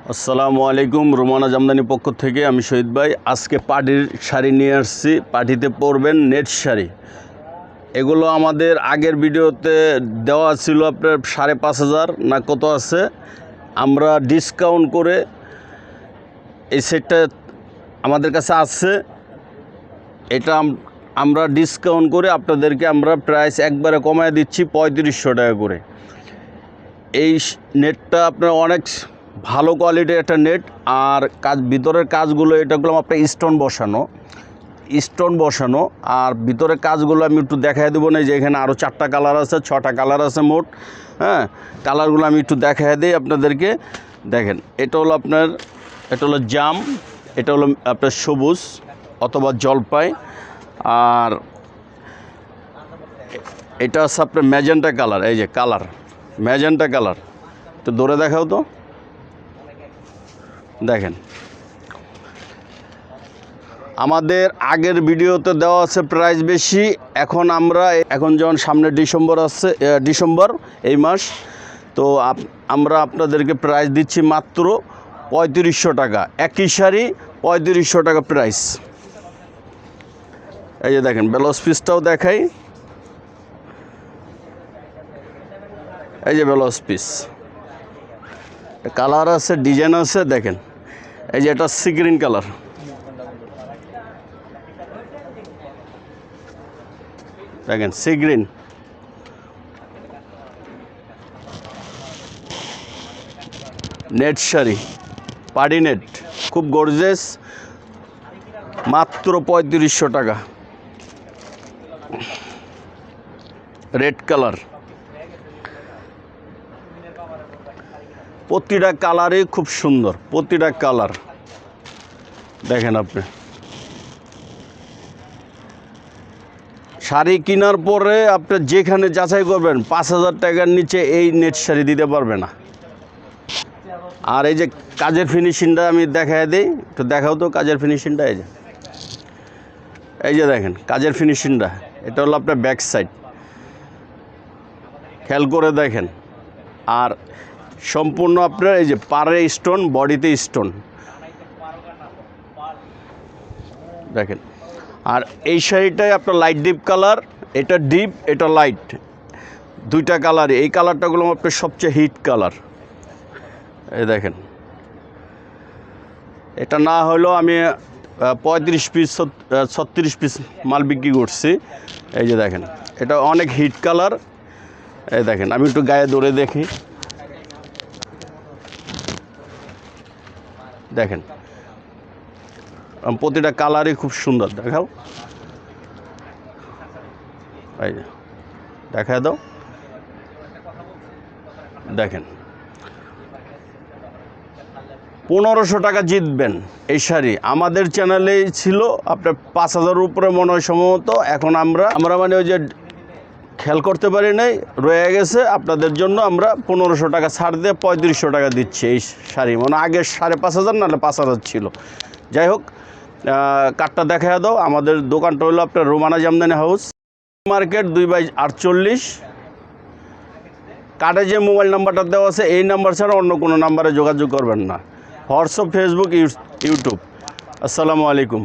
আসসালামু আলাইকুম। রোমানা জামদানি পক্ষ থেকে আমি শহীদ ভাই। আজকে পাটির শাড়ি নিয়ে আসছি। পাটিতে পরবেন নেট শাড়ি। এগুলো আমাদের আগের ভিডিওতে দেওয়া ছিল আপনার 5,500 না কত আছে। আমরা ডিসকাউন্ট করে এই সেটটা আমাদের কাছে আছে। এটা আমরা ডিসকাউন্ট করে আপনাদেরকে আমরা প্রাইস একবারে কমায় দিচ্ছি 3500 টাকা করে। এই নেটটা আপনার অনেক ভালো কোয়ালিটির একটা নেট। আর ভিতরের কাজগুলো এটাগুলো আপনার স্টোন বসানো আর ভিতরের কাজগুলো আমি একটু দেখাই দেবো না, যে এখানে আরও 4টা কালার আছে, 6টা কালার আছে মোট। হ্যাঁ, কালারগুলো আমি একটু দেখাই দিই আপনাদেরকে। দেখেন, এটা হলো জাম, এটা হলো আপনার সবুজ অথবা জলপাই, আর এটা আছে আপনার ম্যাজেন্টা কালার। এই যে ম্যাজেন্টা কালার, তো ধরে দেখাও তো। দেখেন, আমাদের আগের ভিডিওতে দেওয়া আছে প্রাইস বেশি। এখন যখন সামনে ডিসেম্বর এই মাস, তো আমরা আপনাদেরকে প্রাইস দিচ্ছি মাত্র 3500 টাকা। একই শাড়ি 3500 টাকা প্রাইস। এই যে দেখেন, ব্লাউজ পিসটাও দেখাই। এই যে ব্লাউজ পিস, কালার আছে, ডিজাইন আছে। দেখেন, এই যে এটা সি গ্রিন কালার। দেখেন, সি গ্রিন। নেট শাড়ি, পাটি নেট, খুব গর্জিয়াস, মাত্র 3500 টাকা। রেড কালার, প্রতিটা কালারই খুব সুন্দর, প্রতিটা কালার। দেখেন, আপনি শাড়ি কেনার পরে আপনি যেখানে যাচাই করবেন 5,000 টাকার নিচে এই নেট শাড়ি দিতে পারবে না। আর এই যে কাজের ফিনিশিংটা আমি দেখাই দিই, একটু দেখাও তো কাজের ফিনিশিংটা। এই যে দেখেন কাজের ফিনিশিংটা, এটা হলো আপনার ব্যাক সাইড, খেয়াল করে দেখেন। আর সম্পূর্ণ আপনার এই যে পাড়ে স্টোন, বডিতে স্টোন। দেখেন, আর এই শাড়িটাই আপনার লাইট ডিপ কালার, এটা ডিপ, এটা লাইট, দুইটা কালারই। এই কালারটাগুলো আপনার সবচেয়ে হিট কালার। এই দেখেন, এটা না হলেও আমি 35 পিস 36 পিস মাল বিক্রি করছি। এই যে দেখেন, এটা অনেক হিট কালার। এই দেখেন, আমি একটু গায়ে ধরে দেখি। দেখেন, প্রতিটা কালারই খুব সুন্দর। দেখাও, এই যে দেখা দাও। দেখেন, 1500 টাকা জিতবেন এই শাড়ি। আমাদের চ্যানেলেই ছিল আপনার 5000 উপরে মনে হয় সম্ভবত। এখন আমরা মানে ওই যে খেয়াল করতে পারি নাই, রয়ে গেছে। আপনাদের জন্য আমরা 1500 টাকা ছাড় দিয়ে 3500 টাকা দিচ্ছি এই শাড়ি। মানে আগে 5,500 নাহলে 5,000 ছিল। যাই হোক, কার্ডটা দেখা দাও। আমাদের দোকানটা হলো আপনার রোমানা জামদানি হাউস, মার্কেট 2/48। কার্ডে যে মোবাইল নাম্বারটা দেওয়া আছে, এই নাম্বার ছাড়া অন্য কোনো নাম্বারে যোগাযোগ করবেন না। WhatsApp, Facebook, YouTube. আসসালামু আলাইকুম।